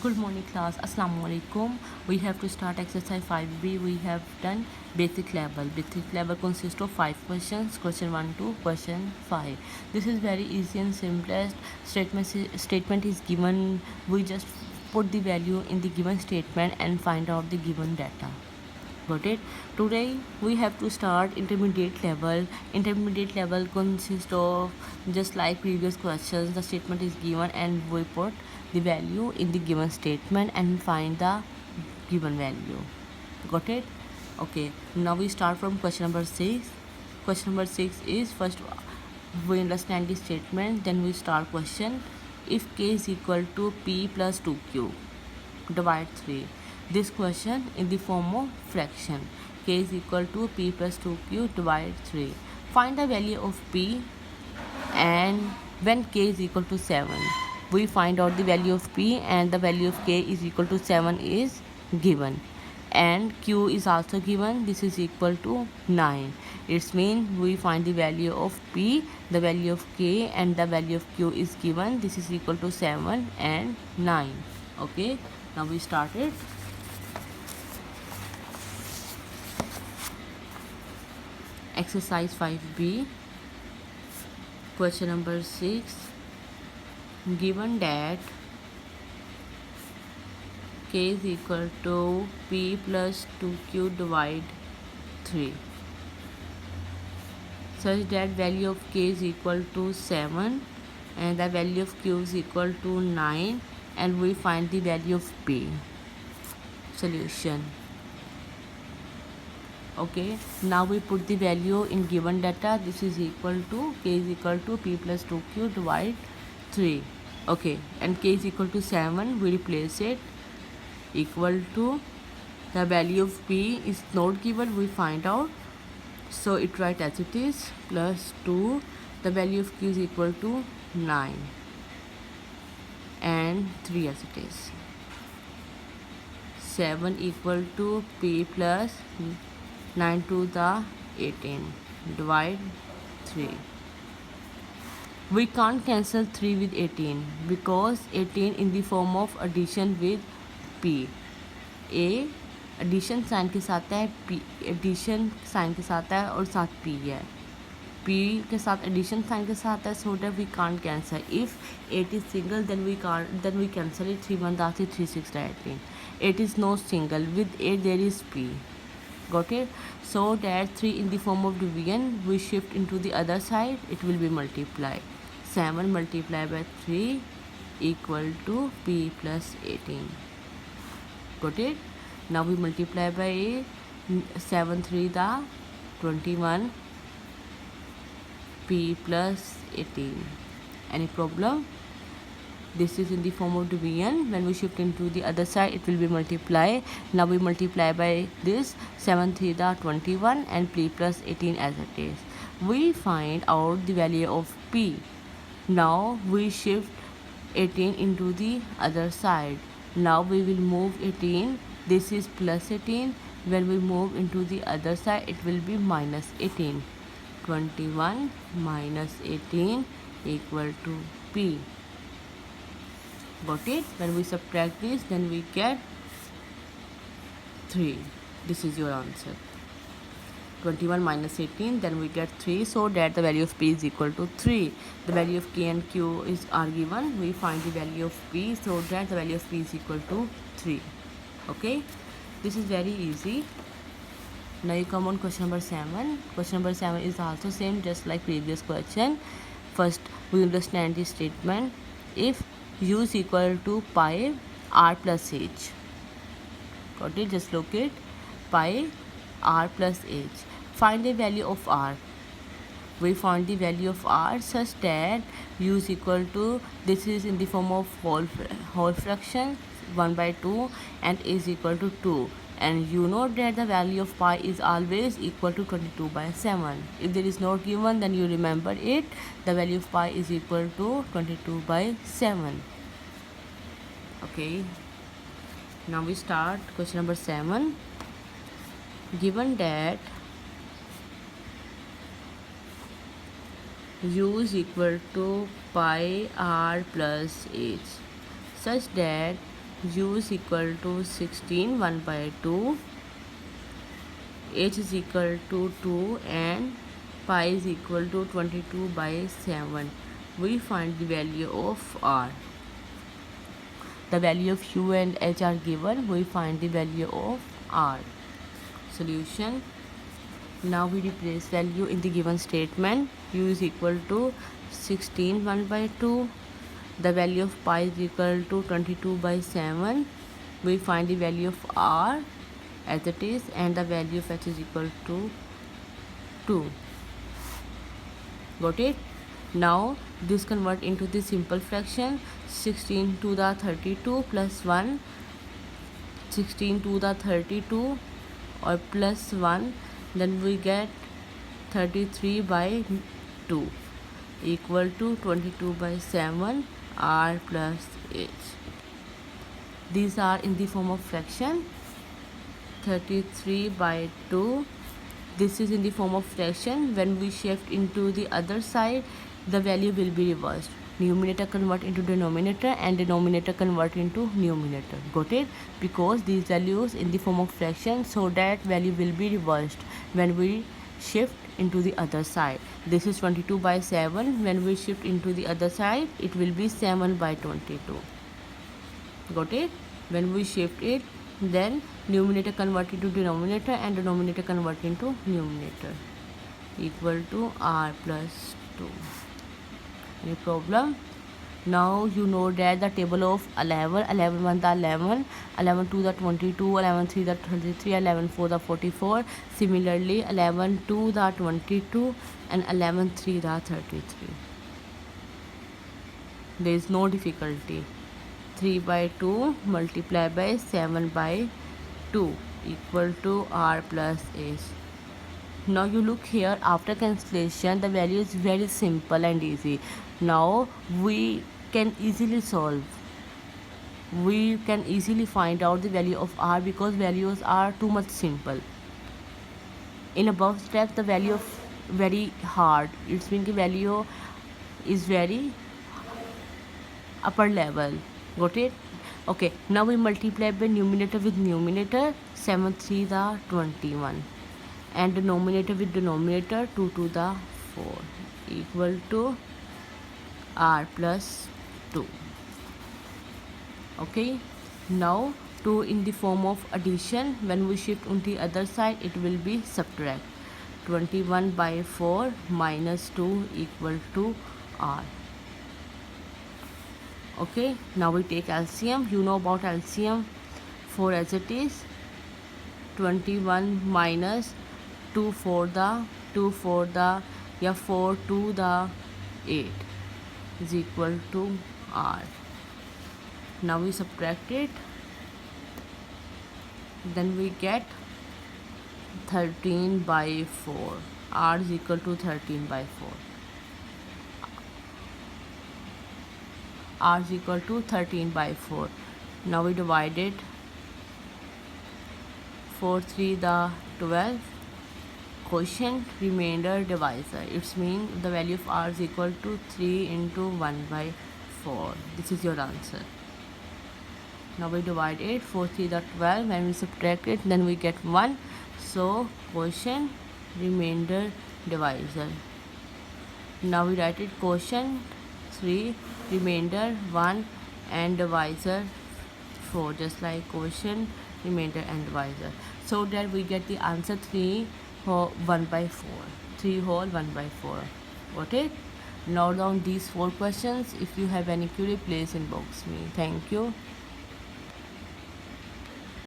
Good morning class. Assalamu alaikum. We have to start exercise 5b. We have done basic level. Basic level consists of 5 questions. Question 1 to question 5. This is very easy and simplest. Statement is given. We just put the value in the given statement and find out the given data. Got it? Today we have to start intermediate level. Intermediate level consists of just like previous questions. The statement is given and we put the value in the given statement and find the given value. Got it? Okay, now we start from question number 6. Question number 6 is first we understand the statement, then we start question. If k is equal to p plus 2q, divide 3. This question in the form of fraction. K is equal to p plus 2q divide 3. Find the value of p, and when k is equal to 7, we find out the value of p and the value of k is equal to 7 is given, and q is also given. This is equal to 9. It means we find the value of p, the value of k and the value of q is given. This is equal to 7 and 9. Okay, now we started. Exercise 5b, question number 6. Given that k is equal to p plus 2q divide 3, such that value of k is equal to 7 and the value of q is equal to 9, and we find the value of p. Solution. Okay, now we put the value in given data. This is equal to k is equal to p plus 2q divide 3. Okay, and k is equal to 7. We replace it equal to the value of p is not given. We find out, so it write as it is plus 2. The value of q is equal to 9 and 3 as it is. 7 equal to p plus 9 to the 18 divide 3. We can't cancel 3 with 18 because 18 in the form of addition with p. a addition sign के साथ है, p addition sign के साथ है और साथ p है. p के साथ एडिशन साइन के साथ है, so that we can't cancel. If 8 is single, then we cancel it. 3 1 3 3 6 18. 8 is not single. With 8 there is p. Got it? So that 3 in the form of division, we shift into the other side. It will be multiplied. 7 multiplied by 3 equal to p plus 18. Got it? Now we multiply by 7 3 the 21, p plus 18. Any problem? This is in the form of division. When we shift into the other side, it will be multiply. Now we multiply by this 7 3 the 21 and p plus 18 as it is. We find out the value of p. Now we shift 18 into the other side. Now we will move 18. This is plus 18. When we move into the other side, it will be minus 18. 21 minus 18 equal to p. Got it? When we subtract this, then we get 3. This is your answer. 21 minus 18, then we get 3, so that the value of p is equal to 3. The value of k and q are given. We find the value of p, so that the value of p is equal to 3. Okay, this is very easy. Now you come on question number 7. Question number 7 is also same, just like previous question. First we understand the statement. If u is equal to pi r plus h, got it? Just look it, pi r plus h. Find the value of r. We find the value of r such that u is equal to, this is in the form of whole fraction 1 by 2 and is equal to 2, and you know that the value of pi is always equal to 22 by 7. If there is not given, then you remember it, the value of pi is equal to 22 by 7. Okay, now we start question number 7. Given that u is equal to pi r plus h, such that u is equal to 16 1 by 2, h is equal to 2, and pi is equal to 22 by 7. We find the value of r. The value of u and h are given. We find the value of r. Solution. Now we replace value in the given statement. U is equal to 16 1 by 2. The value of pi is equal to 22 by 7. We find the value of r as it is, and the value of h is equal to 2. Got it? Now this convert into the simple fraction. 16 to the 32 plus 1, 16 to the 32 or plus 1, then we get 33 by 2 equal to 22 by 7 r plus h. These are in the form of fraction. 33 by 2, this is in the form of fraction. When we shift into the other side, the value will be reversed. Numerator convert into denominator and denominator convert into numerator. Got it? Because these values in the form of fraction, so that value will be reversed when we shift into the other side. This is 22 by 7. When we shift into the other side, it will be 7 by 22. Got it? When we shift it, then numerator convert into denominator and denominator convert into numerator, equal to r plus 2. Any problem? Now you know that the table of 11, 11 1 the 11, 11 2 the 22, 11 3 the 33, 11 4 the 44. Similarly 11 2 the 22 and 11 3 the 33. There is no difficulty. 3 by 2 multiplied by 7 by 2 equal to r plus h. Now you look here, after cancellation the value is very simple and easy. Now we can easily solve. We can easily find out the value of r because values are too much simple. In above step the value of very hard. It's mean the value is very upper level. Got it? Okay, now we multiply by numerator with numerator. 7 3 the 21 and denominator with denominator 2 to the 4 equal to r plus 2. Okay, now 2 in the form of addition. When we shift on the other side, it will be subtract. 21 by 4 minus 2 equal to r. Okay, now we take LCM. You know about LCM. 4 as it is. 21 minus 2 for the 4 to the 8 is equal to r. Now we subtract it, then we get 13 by 4. R is equal to 13 by 4. R is equal to 13 by 4. Now we divide it. 4 3 the 12. Quotient, remainder, divisor. It's mean the value of r is equal to 3 into 1 by 4. This is your answer. Now we divide it. 4 3 the 12. When we subtract it, then we get 1. So quotient, remainder, divisor. Now we write it quotient 3, remainder 1 and divisor 4, just like quotient, remainder and divisor. So that we get the answer 3 whole 1 by 4. 3 whole 1 by 4. Got it? Note down these 4 questions. If you have any query, please inbox me. Thank you.